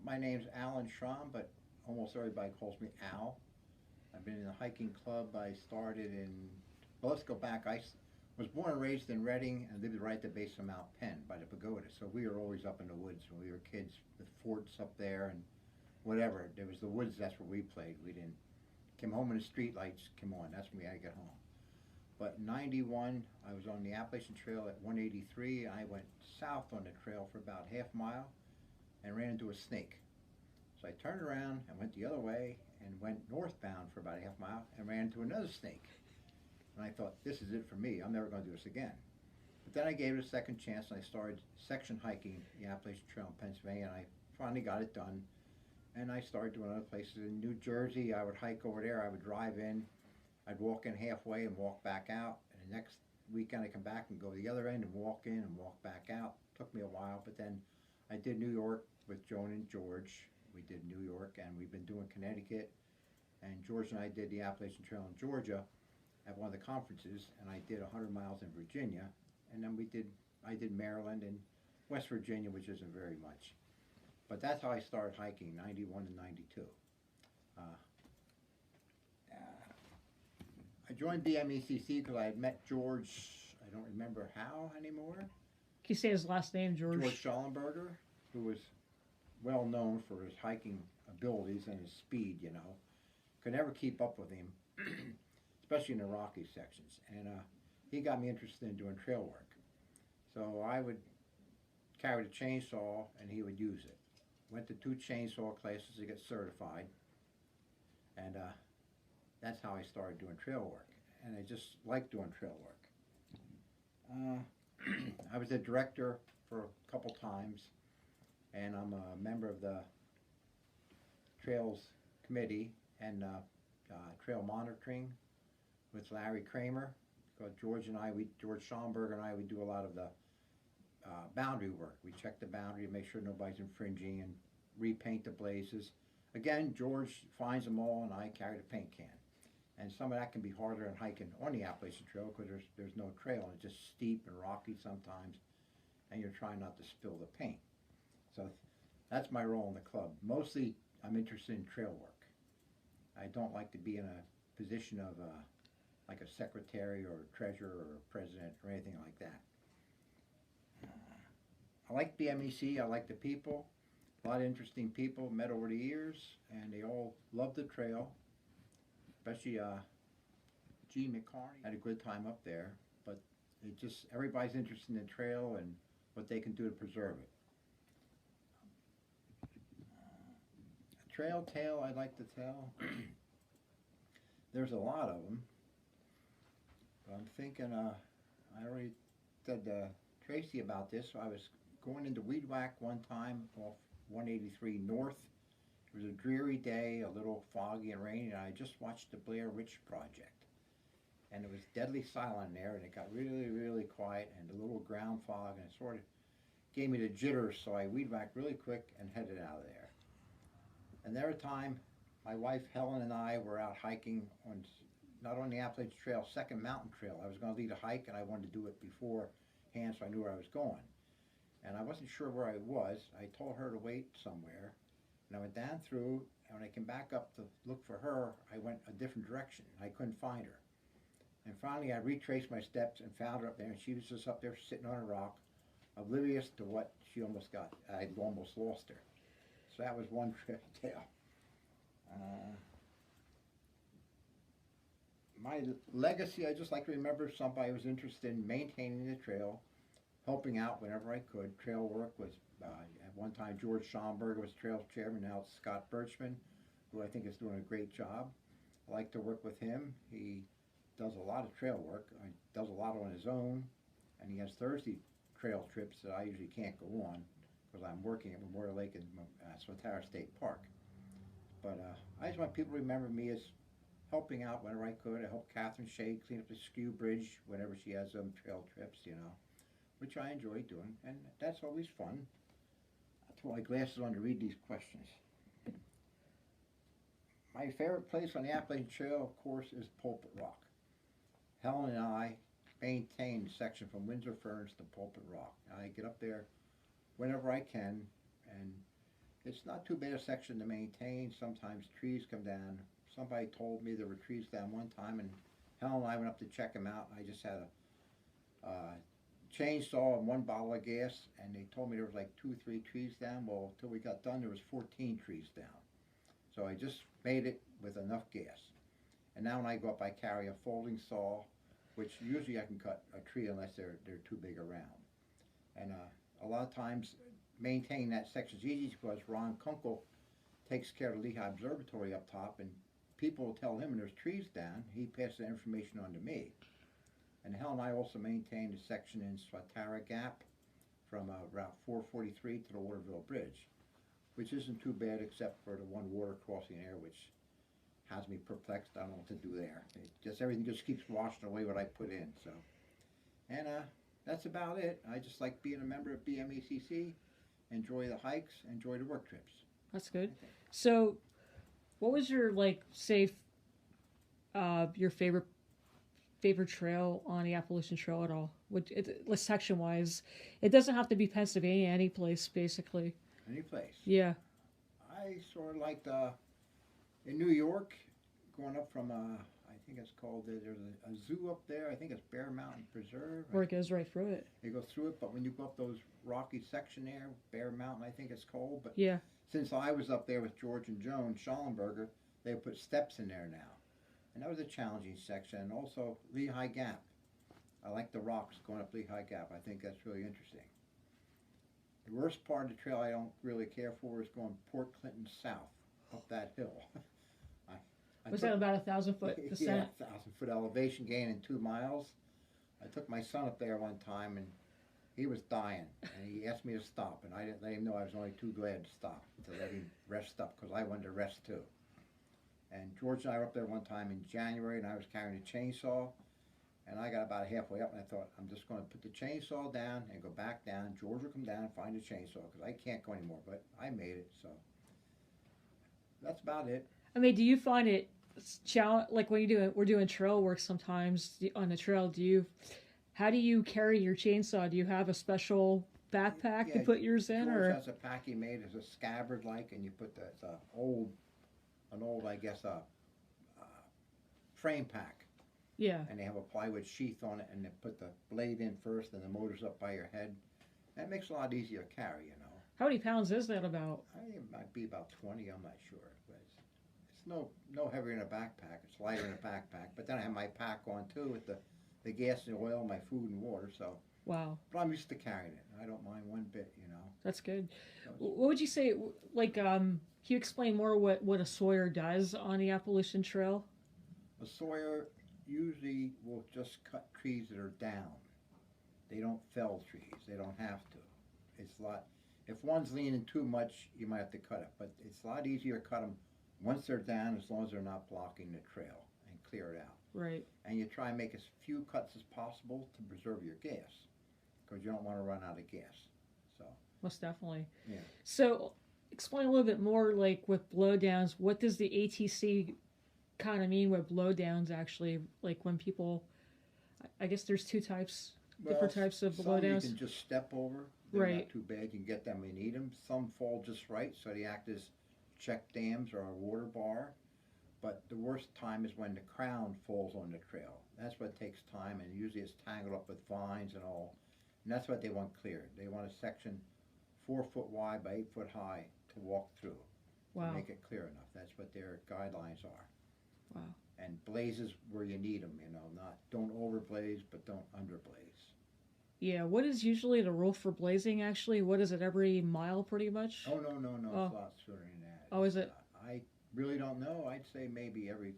My name's Alan Shrom, but almost everybody calls me Al. I've been in a hiking club. I started in, well, let's go back. Was born and raised in Reading and lived right at the base of Mount Penn by the pagoda. So we were always up in the woods when we were kids, the forts up there and whatever. There was the woods, that's where we played. We didn't, came home when the street lights came on. That's when we had to get home. But in 91, I was on the Appalachian Trail at 183. I went south on the trail for about half a mile and ran into a snake. So I turned around and went the other way and went northbound for about a half mile and ran into another snake. And I thought, this is it for me. I'm never going to do this again. But then I gave it a second chance and I started section hiking the Appalachian Trail in Pennsylvania, and I finally got it done. And I started doing other places in New Jersey. I would hike over there. I would drive in. I'd walk in halfway and walk back out. And the next weekend I'd come back and go to the other end and walk in and walk back out. Took me a while, but then I did New York with Joan and George. We did New York, and we've been doing Connecticut. And George and I did the Appalachian Trail in Georgia at one of the conferences, and I did 100 miles in Virginia. And then I did Maryland and West Virginia, which isn't very much. But that's how I started hiking, 91 and 92. I joined BMECC because I had met George, I don't remember how anymore. Can you say his last name, George? George Schallenberger, who was well known for his hiking abilities and his speed, you know. Could never keep up with him, especially in the rocky sections. And he got me interested in doing trail work. So I would carry the chainsaw and he would use it. Went to 2 chainsaw classes to get certified. And that's how I started doing trail work. And I just liked doing trail work. I was a director for a couple times, and I'm a member of the Trails Committee and Trail Monitoring with Larry Kramer. Because George Schallenberger and I, we do a lot of the boundary work. We check the boundary to make sure nobody's infringing and repaint the blazes. Again, George finds them all and I carry the paint can. And some of that can be harder than hiking on the Appalachian Trail because there's no trail and it's just steep and rocky sometimes, and you're trying not to spill the paint. So that's my role in the club. Mostly I'm interested in trail work. I don't like to be in a position of like a secretary or a treasurer or a president or anything like that. I like BMEC, I like the people. A lot of interesting people met over the years, and they all love the trail. Especially Gene McCarney had a good time up there, but it just, everybody's interested in the trail and what they can do to preserve it. A trail tale I'd like to tell. There's a lot of them, but I'm thinking, I already said to Tracy about this. So I was going into Weed Whack one time off 183 North. It was a dreary day, a little foggy and rainy, and I just watched the Blair Witch Project. And it was deadly silent there, and it got really, really quiet, and a little ground fog, and it sort of gave me the jitters, so I weed whacked really quick and headed out of there. And there a time, my wife Helen and I were out hiking on, not on the Appalachian Trail, Second Mountain Trail. I was going to lead a hike, and I wanted to do it beforehand so I knew where I was going. And I wasn't sure where I was. I told her to wait somewhere. And I went down through, and when I came back up to look for her, I went a different direction. I couldn't find her. And finally, I retraced my steps and found her up there, and she was just up there sitting on a rock, oblivious to what she almost got. I'd almost lost her. So that was one trail tale. My legacy, I just like to remember somebody who was interested in maintaining the trail, helping out whenever I could. Trail work was, at one time, George Schallenberger was trail chairman. Now it's Scott Birchman, who I think is doing a great job. I like to work with him. He does a lot of trail work. He does a lot on his own, and he has Thursday trail trips that I usually can't go on because I'm working at Memorial Lake and Swatara State Park. But I just want people to remember me as helping out whenever I could. I helped Catherine Shea clean up the Skew Bridge whenever she has trail trips, you know, which I enjoy doing, and that's always fun. I put my glasses on to read these questions. My favorite place on the Appalachian Trail, of course, is Pulpit Rock. Helen and I maintain the section from Windsor Ferns to Pulpit Rock. I get up there whenever I can, and It's not too bad a section to maintain. Sometimes trees come down. Somebody told me there were trees down one time, and Helen and I went up to check them out. I just had a chainsaw and one bottle of gas, and they told me there was like 2 or 3 trees down. Well, till we got done, there was 14 trees down. So I just made it with enough gas. And now when I go up, I carry a folding saw, which usually I can cut a tree unless they're too big around. And a lot of times maintaining that section is easy because Ron Kunkel takes care of the Lehigh Observatory up top, and people will tell him when there's trees down, he passes the information on to me. And Helen and I also maintain the section in Swatara Gap from Route 443 to the Waterville Bridge, which isn't too bad except for the one water crossing there, which has me perplexed. I don't know what to do there. Everything just keeps washing away what I put in. So, and that's about it. I just like being a member of BMECC, enjoy the hikes, enjoy the work trips. That's good. So, what was your your favorite trail on the Appalachian Trail at all? Section wise, it doesn't have to be Pennsylvania. Any place basically. Any place. Yeah. I sort of liked in New York, going up from I think it's called there's a zoo up there. I think it's Bear Mountain Preserve. Or it goes right through it. It goes through it, but when you go up those rocky section there, Bear Mountain, I think it's called. But yeah. Since I was up there with George and Joan Schallenberger, they put steps in there now, and that was a challenging section. And also Lehigh Gap. I like the rocks going up Lehigh Gap. I think that's really interesting. The worst part of the trail I don't really care for is going Port Clinton south up that hill. Was that about 1,000-foot descent? Yeah, 1,000-foot elevation gain in 2 miles. I took my son up there one time, and he was dying, and he asked me to stop, and I didn't let him know I was only too glad to stop, to let him rest up, because I wanted to rest too. And George and I were up there one time in January, and I was carrying a chainsaw, and I got about halfway up, and I thought, I'm just going to put the chainsaw down and go back down. George will come down and find the chainsaw, because I can't go anymore, but I made it, so that's about it. I mean, do you find it like when we're doing trail work sometimes on the trail, how do you carry your chainsaw? Do you have a special backpack to put yours in? George or has a pack he made as a scabbard like, and you put it's an old I guess frame pack. Yeah. And they have a plywood sheath on it, and they put the blade in first, and the motor's up by your head. That makes it a lot easier to carry, you know. How many pounds is that about? I think it might be about 20. I'm not sure, but it's no heavier than a backpack. It's lighter than a backpack. But then I have my pack on too with the gas and oil, my food and water. So. Wow. But I'm used to carrying it. I don't mind one bit, you know. That's good. What would you say? Can you explain more what a sawyer does on the Appalachian Trail? A sawyer usually will just cut trees that are down. They don't fell trees. They don't have to. It's a lot. If one's leaning too much, you might have to cut it. But it's a lot easier to cut them once they're down, as long as they're not blocking the trail, and clear it out. Right. And you try and make as few cuts as possible to preserve your gas, because you don't want to run out of gas. So. Most definitely. Yeah. So, explain a little bit more, like with blowdowns. What does the ATC kind of mean with blowdowns? Actually, like when people, I guess there's different types of blowdowns. Some you can just step over. They're right. Not too bad. You can get them when you need them. Some fall just right, so they act as check dams or a water bar. But the worst time is when the crown falls on the trail. That's what takes time, and usually it's tangled up with vines and all. And that's what they want cleared. They want a section 4 foot wide by 8 foot high to walk through. Wow. To make it clear enough. That's what their guidelines are. Wow. And blazes where you need them, you know, don't overblaze, but don't underblaze. Yeah, what is usually the rule for blazing, actually? What is it, every mile, pretty much? Oh, no, it's a lot sooner than that. Oh, is it? I really don't know. I'd say maybe every